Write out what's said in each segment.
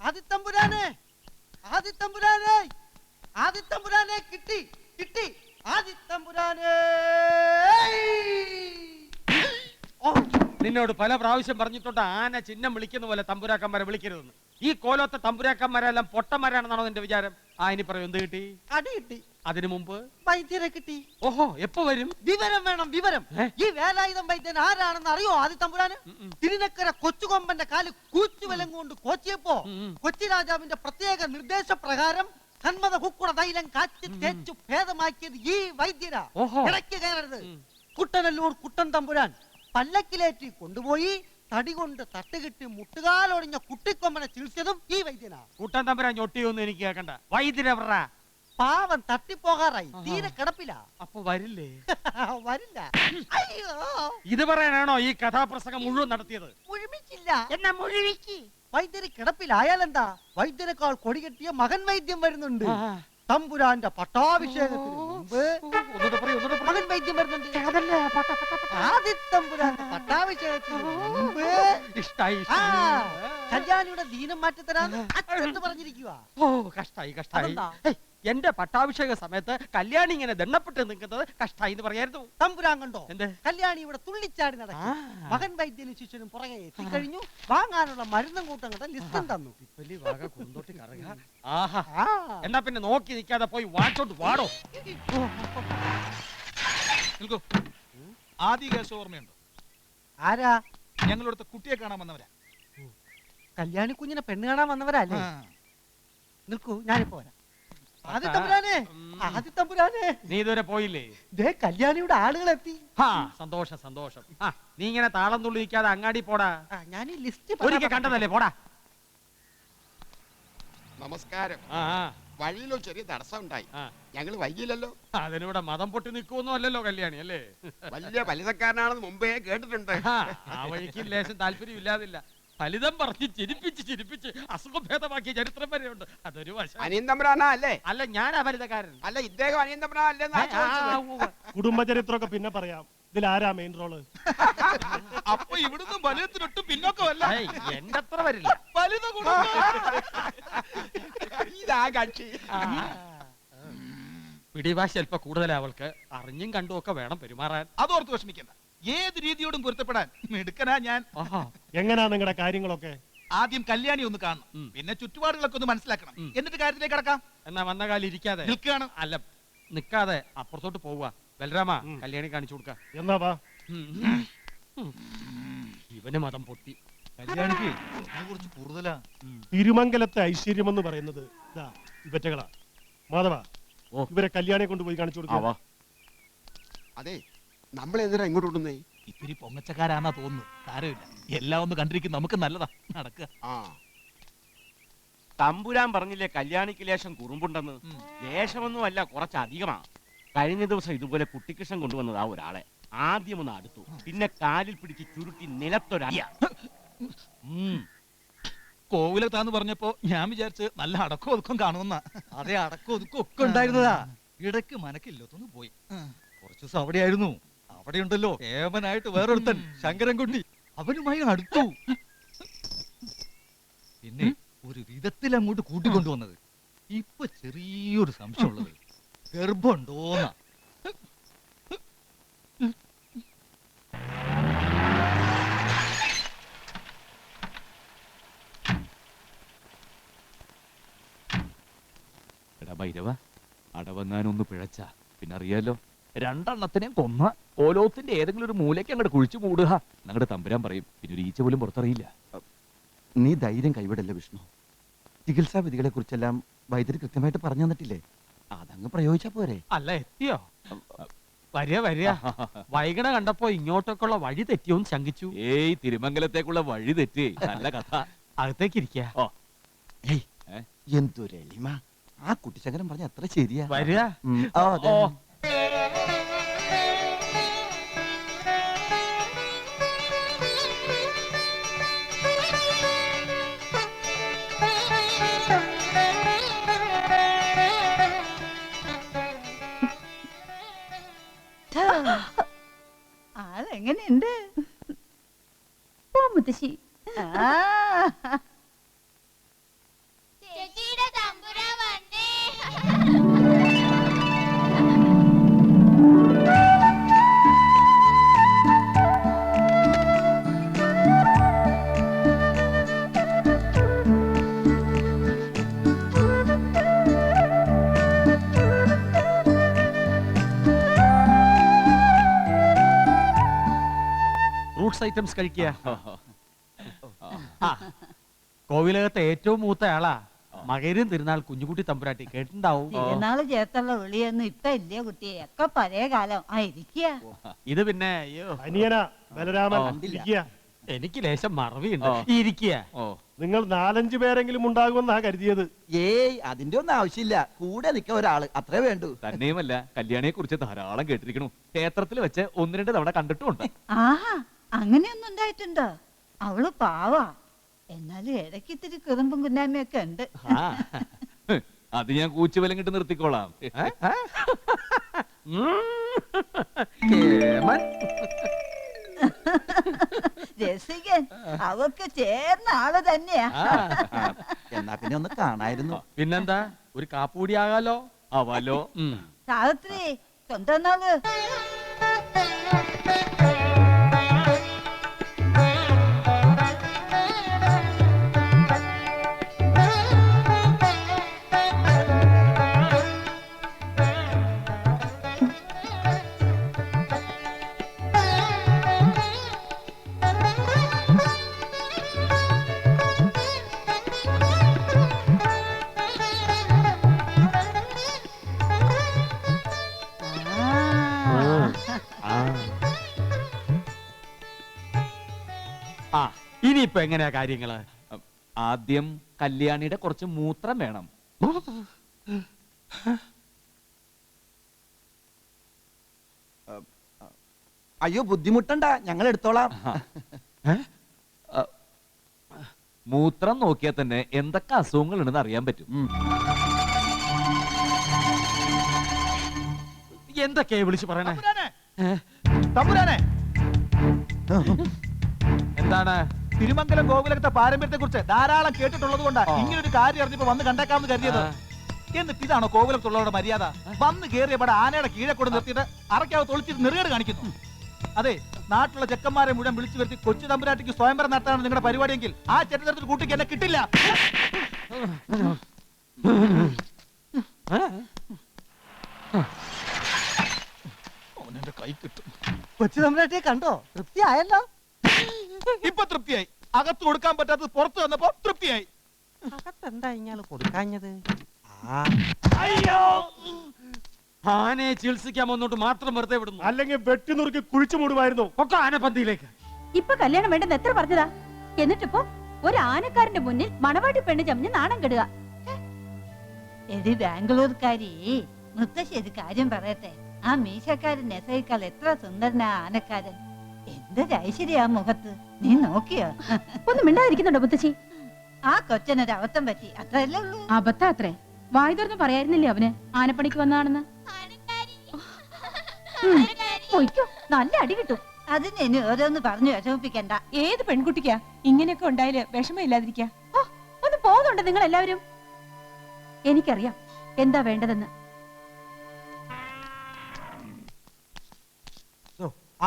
ആദിത്തമ്പുരാനെ, ആദിത്തമ്പുരാനെ, ആദിത്തമ്പുരാനെ, കിട്ടി കിട്ടി ആദിത്തമ്പുരാനെ. നിന്നോട് പല പ്രാവശ്യം പറഞ്ഞിട്ടുണ്ട് ആന ചിഹ്നം വിളിക്കുന്ന പോലെ തമ്പുരാക്കന്മാരെ വിളിക്കരുതെന്ന്. ഈ കോലത്തെ തമ്പുരാക്കന്മാരെല്ലാം പൊട്ടന്മാരാണെന്നാണോ നിന്റെ വിചാരം? ഇനി പറയൂ, എന്ത് കിട്ടി? അടി കിട്ടി. അതിനു മുമ്പ് വൈദ്യരെ കിട്ടി. ഓഹോ, എപ്പോ വരും? വിവരം വേണം, വിവരം. ഈ വേലായുധം വൈദ്യൻ ആരാണെന്ന് അറിയോ ആദിത്തമ്പുരാന്? തിരുനക്കര കൊച്ചുകൊമ്പന്റെ കാല് കൂച്ചുവലം കൊണ്ട് കോച്ചിയപ്പോ കൊച്ചി രാജാവിന്റെ പ്രത്യേക നിർദ്ദേശപ്രകാരം കന്മത കുക്കുട തൈലം കാച്ചി തേച്ചു ഭേദമാക്കിയത് ഈ വൈദ്യരാ. ഇടയ്ക്ക് കയറരുത്. കുട്ടനല്ലൂർ കുട്ടൻ തമ്പുരാൻ പല്ലക്കിലേറ്റി കൊണ്ടുപോയി തടി കൊണ്ട് തട്ടുകിട്ടി മുട്ടുകാലൊടിഞ്ഞ കുട്ടിക്കൊമ്പനെ ചികിത്സതും ഈ വൈദ്യനാ. കുട്ടൻ തമ്പുരാൻ ഞൊട്ടിയൊന്നും എനിക്ക് കേൾക്കണ്ട. വൈദ്യരവറ പാവം തട്ടിപ്പോകാറായി, തീരെ കിടപ്പില്ല. അപ്പൊ വരില്ലേ? വരില്ല. അയ്യോ, ഇത് പറയാനാണോ ഈ കഥാപ്രസംഗം മുഴുവൻ നടത്തിയത്? മുഴുമിച്ചില്ല, എന്നാ മുഴുവിക്ക്. വൈദ്യര് കിടപ്പിലായാലെന്താ? വൈദ്യരെക്കാൾ കൊടികെട്ടിയ മകൻ വൈദ്യം വരുന്നുണ്ട്. തമ്പുരാന്റെ പട്ടാഭിഷേകത്തിന് മുമ്പ് മകൻ വൈദ്യം വരുന്നുണ്ട്. ആദിത്തമ്പുരാന്റെ പട്ടാഭിഷേകത്തിന് മുമ്പ് കല്യാണിയുടെ ദീനം മാറ്റിത്തരാന്ന് അച്ഛൻ പറഞ്ഞിരിക്കുക. ഓ, കഷ്ടായി കഷ്ടായി. എന്റെ പട്ടാഭിഷേക സമയത്ത് കല്യാണി ഇങ്ങനെ ദണ്ണപ്പെട്ട് നിൽക്കുന്നത് കഷ്ടായി എന്ന് പറയായിരുന്നു. തമ്പുരാൻ കണ്ടോ കല്യാണി ഇവിടെ തുള്ളിച്ചാടി നടക്കും. മകൻ വൈദ്യനും ശിഷ്യനും പുറകെ എത്തിക്കഴിഞ്ഞു. വാങ്ങാനുള്ള മരുന്നും കൂട്ടങ്ങളുടെ ലിസ്റ്റും തന്നു. എന്നാ പിന്നെ നോക്കി നിൽക്കാതെ പോയി വാച്ചോട്ട് വാടോ. ആദ്യ കേസ് ഓർമ്മയുണ്ടോ? ആരാ? ഞങ്ങളിവിടുത്തെ കുട്ടിയെ കാണാൻ വന്നവരാ. കല്യാണി കുഞ്ഞിനെ പെണ്ണ് കാണാൻ വന്നവരല്ലേ? നിൽക്കൂ, ഞാനിപ്പോ വരാം. ആദിത്തമ്പുരാനെ, ആദിത്തമ്പുരാനെ, നീ ഇതുവരെ പോയില്ലേ? ദേ കല്യാണിയുടെ ആളുകൾ എത്തി. സന്തോഷം സന്തോഷം. നീ ഇങ്ങനെ താളം തുള്ളി നിൽക്കാതെ അങ്ങാടി പോടാ. ഞാൻ ഈ ലിസ്റ്റ് ഒരിക്കൽ കണ്ടതല്ലേ, പോടാ. നമസ്കാരം. വഴിയിലോ ചെറിയ തടസ്സം ഉണ്ടായി, ഞങ്ങൾ വൈകില്ലല്ലോ. അതിനിവിടെ മതം പൊട്ടി നിൽക്കുമൊന്നും അല്ലല്ലോ കല്യാണി, അല്ലേ? വലിയ പലിതക്കാരനാണെന്ന് മുമ്പേ കേട്ടിട്ടുണ്ട്. ആ വഴിക്ക് ലേശം താല്പര്യം ഇല്ലാതില്ല. ഫലിതം പറഞ്ഞ് ചിരിപ്പിച്ച് ചിരിപ്പിച്ച് അസുഖഭേദമാക്കിയ ചരിത്രം വരെയുണ്ട്. അതൊരു വശം. അനിയന്തമ്പുരാനാ അല്ലേ? അല്ല, ഞാനാ ഫലിതക്കാരൻ. അല്ല, ഇദ്ദേഹം അനിയന്തമ്പുരാൻ അല്ലേ? കുടുംബചരിത്രമൊക്കെ പിന്നെ പറയാം. ഇതിലാരാ മെയിൻ റോള്? അപ്പൊ ഇവിടുന്ന് ഫലിതത്തിനൊട്ടും പിന്നോക്കമല്ല. എന്റെ അത്ര വരില്ല. ഫലിത ഇതാ കക്ഷി. പിടിവാശി അല്പം കൂടുതലാ അവൾക്ക്. അറിഞ്ഞും കണ്ടും ഒക്കെ വേണം പെരുമാറാൻ. അതോർത്ത് വിഷമിക്കണ്ട. ഏത് രീതിയോടും പൊരുത്തപ്പെടാൻ മിടുക്കനാ ഞാൻ. എങ്ങനാ നിങ്ങളുടെ കാര്യങ്ങളൊക്കെ? ആദ്യം കല്യാണി ഒന്ന് കാണണം, പിന്നെ ചുറ്റുപാടുകളൊക്കെ ഒന്ന് മനസ്സിലാക്കണം, എന്നിട്ട് കാര്യത്തിലേക്ക് കടക്കാം. എന്നാ വന്ന കാലം ഇരിക്കാതെ നിൽക്കുകയാണ്. അല്ല, നിക്കാതെ അപ്പുറത്തോട്ട് പോവുക. ബലരാമ, കല്യാണി കാണിച്ചു കൊടുക്ക. എന്നാ വാ. ഇവന് മതം പൊട്ടി. കല്യാണിക്ക് കുറച്ച് കൂടുതലാ. തിരുമംഗലത്തെ ഐശ്വര്യം എന്ന് പറയുന്നത് ഇവറ്റകളാ. മാധവ, ഇവരെ കല്യാണിയെ കൊണ്ടുപോയി കാണിച്ചു കൊടുക്കുക. അതെ, നമ്മളെന്തിനാ ഇങ്ങോട്ട് വിടുന്നേ? ഇത്തിരി പൊങ്ങച്ചക്കാരാന്നാ തോന്നുന്നു. സാരമില്ല, എല്ലാം ഒന്ന് കണ്ടിരിക്കും, നമുക്ക് നല്ലതാ. നടക്കുക. തമ്പുരാൻ പറഞ്ഞില്ലേ കല്യാണിക്ക് ലേശം കുറുമ്പുണ്ടെന്ന്? ലേശമൊന്നും അല്ല, കുറച്ചധികമാ. കഴിഞ്ഞ ദിവസം ഇതുപോലെ കുട്ടിക്കൃഷ്ണൻ കൊണ്ടുവന്നതാ ഒരാളെ. ആദ്യം ഒന്ന് അടുത്തു, പിന്നെ കാലിൽ പിടിച്ച് ചുരുട്ടി നിലത്തൊരടിയ. കോവിലത്താന്ന് പറഞ്ഞപ്പോ ഞാൻ വിചാരിച്ച് നല്ല അടക്കം ഒതുക്കം കാണുമെന്ന. അതെ, അടക്കം ഒതുക്കം ഒക്കെ ഉണ്ടായിരുന്നതാ. ഇടയ്ക്ക് മനക്കില്ലത്തൊന്ന് പോയി. കുറച്ചു ദിവസം അവിടെയായിരുന്നു. അവിടെയുണ്ടല്ലോ ഏവനായിട്ട് വേറൊരുത്തൻ, ശങ്കരൻകുണ്ടി. അവനുമായി അടുത്തു. പിന്നെ ഒരു വിധത്തിൽ അങ്ങോട്ട് കൂട്ടിക്കൊണ്ടുവന്നത്. ഇപ്പൊ ചെറിയൊരു സംശയമുള്ളത് ഗർഭമുണ്ടോന്ന. എടാ ഭൈരവ, അടവങ്ങാനൊന്ന് പിഴച്ച പിന്നെ അറിയാലോ, രണ്ടെണ്ണത്തിനെയും കൊന്ന ഓലോത്തിന്റെ ഏതെങ്കിലും ഒരു മൂലയ്ക്ക് അങ്ങോട്ട് കുഴിച്ചു മൂടുക. ഞങ്ങളുടെ തമ്പുരാൻ പറയും, പിന്നെ ഒരു ഈച്ച പോലും പുറത്തറിയില്ല. നീ ധൈര്യം കൈവിടല്ല വിഷ്ണു. ചികിത്സാ വിധികളെ കുറിച്ചെല്ലാം വൈദ്യര് കൃത്യമായിട്ട് പറഞ്ഞു തന്നിട്ടില്ലേ? അതങ്ങ് പ്രയോഗിച്ചാ പോരെ? അല്ല, എത്തിയോ? വരിക വരിക. വൈകണ കണ്ടപ്പോ ഇങ്ങോട്ടൊക്കെയുള്ള വഴി തെറ്റിയോന്ന് ശങ്കിച്ചു. ഏയ്, തിരുമംഗലത്തേക്കുള്ള വഴി തെറ്റി. നല്ല കഥ. അകത്തേക്ക് ഇരിക്ക. എന്തൊരു എളിമ! ആ കുട്ടിശങ്കരൻ പറഞ്ഞ അത്ര ശരിയാ. വരിക. ആളെങ്ങനെയുണ്ട്? പോ മുത്തശ്ശി. ജ്യൂസ് ഐറ്റംസ് കഴിക്കുക. ആ, കോവിലകത്തെ ഏറ്റവും മൂത്ത ആളാ മകരും തിരുനാൾ കുഞ്ഞുകുട്ടി തമ്പുരാട്ടി, കേട്ടിണ്ടാവും. തിരുനാള് ചേർത്തുള്ള വിളിയൊന്നും ഇപ്പൊ ഇല്ല കുട്ടിയെ, ഒക്കെ പഴയ കാലം. ആ ഇരിക്കുക. ഇത് പിന്നെ അയ്യോ അനിയന ബലരാമൻ ഇരിക്കുക. എനിക്ക് ലേശം മറവിയുണ്ട്. ഇരിക്കുക. നിങ്ങൾ 4-5 പേരെങ്കിലും ഉണ്ടാകുമെന്നാ കരുതിയത്. ഏയ് അതിന്റെ ഒന്നും ആവശ്യമില്ല, കൂടെ നിൽക്കാൻ ഒരാള് അത്രേ വേണ്ടൂ. തന്നെയുമല്ല കല്യാണിയെ കുറിച്ച് ധാരാളം കേട്ടിരിക്കണു. ക്ഷേത്രത്തിൽ വെച്ച് 1-2 തവണ കണ്ടിട്ടുമുണ്ട്. ആഹാ, അങ്ങനെയൊന്നും ഉണ്ടായിട്ടുണ്ടോ? അവള് പാവാ, എന്നാലും ഇടയ്ക്ക് ഇത്തിരി കുറുമ്പും കുന്നായ്മയൊക്കെ ഉണ്ട്. അത് ഞാൻ കൂച്ചുവലങ്ങിട്ട് നിർത്തിക്കോളാം. രസികൻ, അവക്ക് ചേർന്ന ആള് തന്നെയാ. എന്നാ പിന്നെ ഒന്ന് കാണായിരുന്നു. പിന്നെന്താ, ഒരു കാപ്പൂടി ആകാലോ. അവലോ സാവിത്രി, സ്വന്തം നാള്. ആ, ഇനിയിപ്പോ എങ്ങനെയാ കാര്യങ്ങള്? ആദ്യം കല്യാണിയുടെ കുറച്ച് മൂത്രം വേണം. അയ്യോ ബുദ്ധിമുട്ടണ്ട, ഞങ്ങൾ എടുത്തോളാം. മൂത്രം നോക്കിയാൽ തന്നെ എന്തൊക്കെ അസുഖങ്ങൾ ഉണ്ടെന്ന് അറിയാൻ പറ്റും. എന്തൊക്കെയാ വിളിച്ചു പറയണേ? തമ്പുരാനെ, എന്താണ്? തിരുമംഗലം ഗോകുലത്തെ പാരമ്പര്യത്തെ കുറിച്ച് ധാരാളം കേട്ടിട്ടുള്ളത് കൊണ്ടാ ഇങ്ങനൊരു കാര്യം അറിഞ്ഞപ്പോ വന്ന് കണ്ടേക്കാമെന്ന് കരുതിയത്. എന്നിട്ട് ഇതാണോ കോകുലത്തുള്ളവരുടെ മര്യാദ? വന്ന് കയറിയ പട ആനയുടെ കീഴെ കൊണ്ട് നിർത്തിയിട്ട് അറയ്ക്കാവ് തൊളിച്ചിട്ട് നെറുകേട് കാണിക്കുന്നു. അതെ, നാട്ടിലുള്ള ചെക്കന്മാരെ മുഴുവൻ വിളിച്ചു വരുത്തി കൊച്ചു തമ്പുരാട്ടിക്ക് സ്വയംവരം നടത്താനാണ് നിങ്ങളുടെ പരിപാടിയെങ്കിൽ ആ ചെറ്റത്തിൽ കൂട്ടിക്ക് എന്നെ കിട്ടില്ല. അവനെന്റെ കൈ കിട്ടും. കൊച്ചു തമ്പുരാട്ടിയെ കണ്ടോ? തൃപ്തിയായല്ലോ. ഇപ്പൊ തൃപ്തിയായി. അകത്ത് കൊടുക്കാൻ പറ്റാത്തത് പുറത്ത് വന്നപ്പോ തൃപ്തിയായി. അകത്തെന്താ ഇയാള് കൊടുക്കാഞ്ഞത്? ആനയെ ചികിത്സിക്കാൻ വന്നോട്ട് മാത്രം വെറുതെ വിടുന്നു. അല്ലെങ്കിൽ വെട്ടി നുറുക്കി കുഴിച്ചു മൂടുമായിരുന്നു. ഒക്കെ ആനപ്പന്തിയിലേക്ക്. ഇപ്പൊ കല്യാണം വേണ്ടെന്ന് എത്ര പറഞ്ഞതാ? എന്നിട്ടിപ്പോ ഒരു ആനക്കാരന്റെ മുന്നിൽ മണവാട്ടി പെണ്ണ് ചമഞ്ഞ് നാണം കെടുക. എടി ബാംഗ്ലൂർക്കാരി, മുത്തശ്ശേരി കാര്യം പറയട്ടെ. ആ മീശക്കാരൻ നെസയേക്കാൾ എത്ര സുന്ദരനാ ആനക്കാരൻ. എന്തൊരു ഐശ്വര്യ ആ മുഖത്ത്. നീ നോക്കിയോ? ഒന്നും മിണ്ടാതിരിക്കുന്നുണ്ടോ മുത്തശ്ശി? ആ കൊച്ചനൊരു അബദ്ധം പറ്റി, അത്രയല്ലേ ഉള്ളൂ. അബദ്ധ അത്രേ. വായി തുറന്ന് പറയായിരുന്നില്ലേ അവന് ആനപ്പണിക്ക് വന്നാണെന്ന്? പൊയ്ക്കോ, നല്ല അടി കിട്ടും. അതിന് ഇനി ഓരോന്ന് പറഞ്ഞു വിഷമിപ്പിക്കണ്ട. ഏത് പെൺകുട്ടിക്കാ ഇങ്ങനെയൊക്കെ ഉണ്ടായാല് വിഷമമില്ലാതിരിക്കാ? ഒന്ന് പോകുന്നുണ്ട് നിങ്ങൾ എല്ലാവരും. എനിക്കറിയാം എന്താ വേണ്ടതെന്ന്.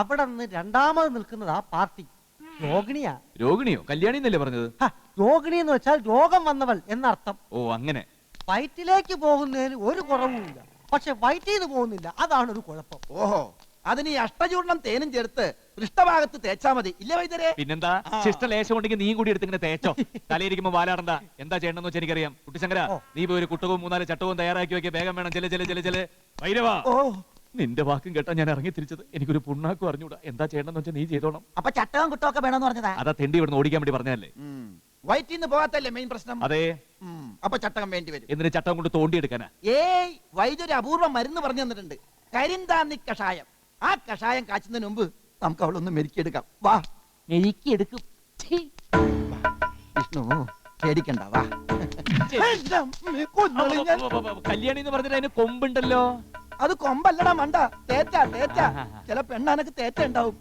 അവിടെ നിന്ന് രണ്ടാമത് നിൽക്കുന്നത് ആ പാർട്ടി രോഗിണിയാ. രോഗിണിയോ? കല്യാണി എന്നല്ലേ പറഞ്ഞത്? രോഗിണി എന്ന് വെച്ചാൽ രോഗം വന്നവൾ എന്നർത്ഥം. ഓ അങ്ങനെ. വയറ്റിലേക്ക് പോകുന്നതിന് ഒരു കുറവുമില്ല, പക്ഷെ വയറ്റിൽ നിന്ന് പോകുന്നില്ല, അതാണ് ഒരു കുഴപ്പം. ഓഹോ, അതിന് ഈ അഷ്ടചൂർണം തേനും ചേർത്ത് പൃഷ്ഠഭാഗത്ത് തേച്ചാ മതി, ഇല്ലേ വൈദ്യരെ? പിന്നെന്താ, ശിഷ്ടലേശം ഉണ്ടെങ്കിൽ നീ കൂടി എടുത്ത് ഇങ്ങനെ തേച്ചോ. തലയിരിക്കുമ്പോ വാലാടണ്ട. എന്താ ചെയ്യണമെന്ന് വെച്ചാൽ എനിക്കറിയാം. കുട്ടിശങ്കര, നീ പോയി ഒരു കുട്ടകവും 3-4 ചട്ടവും തയ്യാറാക്കി വെക്കുക. വേഗം വേണം. ചെല്. ഭൈരവാ, നിന്റെ വാക്കും കേട്ടാ ഞാൻ ഇറങ്ങി തിരിച്ചത്. എനിക്കൊരു പുണ്ണാക്കും അറിഞ്ഞൂടാ. എന്താ ചെയ്യണമെന്ന് വെച്ചാൽ നീ ചെയ്തോണം. അപ്പൊ ചട്ടവും കുട്ടമൊക്കെ വേണമെന്ന് പറഞ്ഞതാ? അതാ തെണ്ടി ഇവിടുന്ന് ഓടിക്കാൻ വേണ്ടി പറഞ്ഞതല്ലേ. വയറ്റിന്ന് പോകാത്തല്ലേ മെയിൻ പ്രശ്നം? അതെ. അപ്പൊ ചട്ടകം വേണ്ടി വരും. എന്നിട്ട് ചട്ടം കൊണ്ട് തോണ്ടിയെടുക്കാനാ? ഏയ്, വൈദ്യൊരു അപൂർവ മരുന്ന് പറഞ്ഞു തന്നിട്ടുണ്ട്, കരിന്താന്നി കഷായം. ആ കഷായം കാച്ചുന്നതിന് മുമ്പ് നമുക്ക് അവളൊന്ന് മെരുക്കിയെടുക്കാം. വാ. മെരുക്കിയെടുക്കും. വിഷ്ണു പേടിക്കണ്ട, വാ. കല്യാണി എന്ന് പറഞ്ഞിട്ട് അതിന് കൊമ്പുണ്ടല്ലോ. അത് കൊമ്പല്ലടാ മണ്ട, തേറ്റ. ചില പെണ്ണാനക്ക് തേറ്റ ഉണ്ടാവും.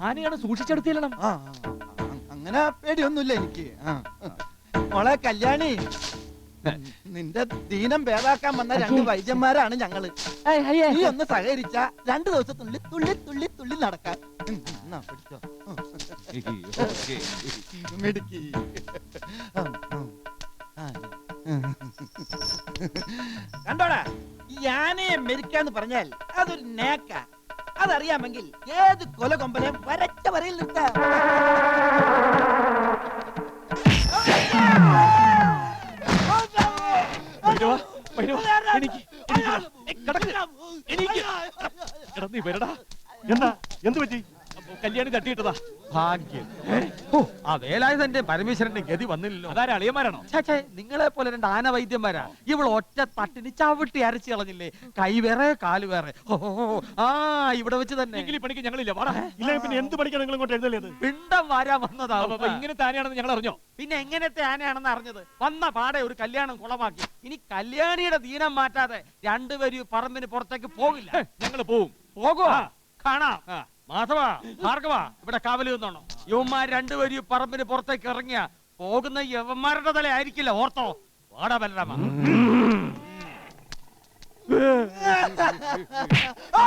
ആനയാണ്, സൂക്ഷിച്ചെടുത്തില്ലണം. അങ്ങനെ പേടിയൊന്നുമില്ല എനിക്ക്. മോളെ കല്യാണി, നിന്റെ ദീനം ഭേദാക്കാൻ വന്ന 2 വൈദ്യന്മാരാണ് ഞങ്ങള്. നീ ഒന്ന് സഹകരിച്ച 2 ദിവസത്തിനുള്ളിൽ തുള്ളി നടക്കാൻ. പിടിച്ചോ. മിടുക്കി. കണ്ടോടാ, ഈ ആനയെ മെരിക്കാന്ന് പറഞ്ഞാൽ അതൊരു നേക്ക. അതറിയാമെങ്കിൽ ഏത് കൊലകൊമ്പനെ വരച്ച വരയിൽ നിർത്താം. എന്താ എന്ത് പറ്റി? കല്യാണി തട്ടിയിട്ടതാ. ഭാഗ്യം. ആ വേലായുധന്റെ പരമേശ്വരന്റെ ഗതി വന്നില്ലല്ലോ. അതാരാ അളിയന്മാരാണോ? ചേച്ചേ നിങ്ങളെ പോലെ രണ്ട് ആന വൈദ്യന്മാരാ. ഇവൾ ഒറ്റ തട്ടിന് ചവിട്ടി അരച്ചു കളഞ്ഞില്ലേ. കൈ വേറെ കാല് വേറെ. ആ ഇവിടെ വെച്ച് തന്നെ. എങ്കിൽ ഈ പണിക്ക് ഞങ്ങളില്ല. വാടാ. ഇല്ല പിന്നെ എന്ത് പഠിക്കാൻ നിങ്ങൾ ഇങ്ങോട്ട് എഴുന്നള്ളിയത്? പിണ്ടം വാരാൻ വന്നതാ. ഇങ്ങനത്തെ ആനയാണെന്ന് ഞങ്ങൾ അറിഞ്ഞോ? പിന്നെ എങ്ങനത്തെ ആനയാണെന്ന് അറിഞ്ഞത്? വന്ന പാടെ ഒരു കല്യാണം കുളമാക്കി. ഇനി കല്യാണിയുടെ ദീനം മാറ്റാതെ രണ്ടുപേരും പറമ്പിന് പുറത്തേക്ക് പോകില്ല. ഞങ്ങൾ പോവും. പോകുക കാണാം. മാധവ ഭാർഗവ ഇവിടെ കാവല് നിന്നോണോ. യുവന്മാർ രണ്ടുപേരും പറമ്പിന് പുറത്തേക്ക് ഇറങ്ങിയ പോകുന്ന യവന്മാരുടെ തല ആയിരിക്കില്ല. ഓർത്തോ. വാടാ ബലരാമ. ആ